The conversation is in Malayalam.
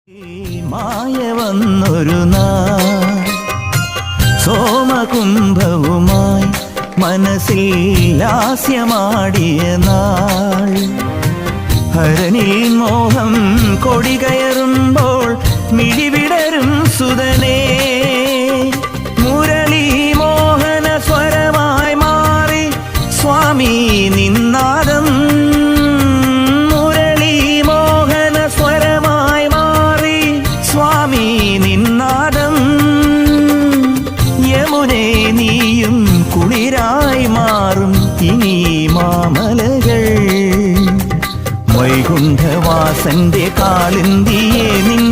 മായ വന്നൊരു നാൾ സോമകുംഭവുമായി മനസ്സിൽ ലാസ്യമാടിയ നാൾ. ഹരനിൽ മോഹം കൊടികയറുമ്പോൾ മിഴിവിടരും സുതനേ, മുരളി മോഹന സ്വരമായി മാറി സ്വാമി നിന്നാദം. മുരളി മോഹന സ്വരമായി മാറി സ്വാമി നിന്നാദം. യമുനേ നീയും കുളിരായി മാറും ഇനി മാമലകൾ. വൈകുണ്ഠവാസന്റെ കാളിന്തിയെ നിൻ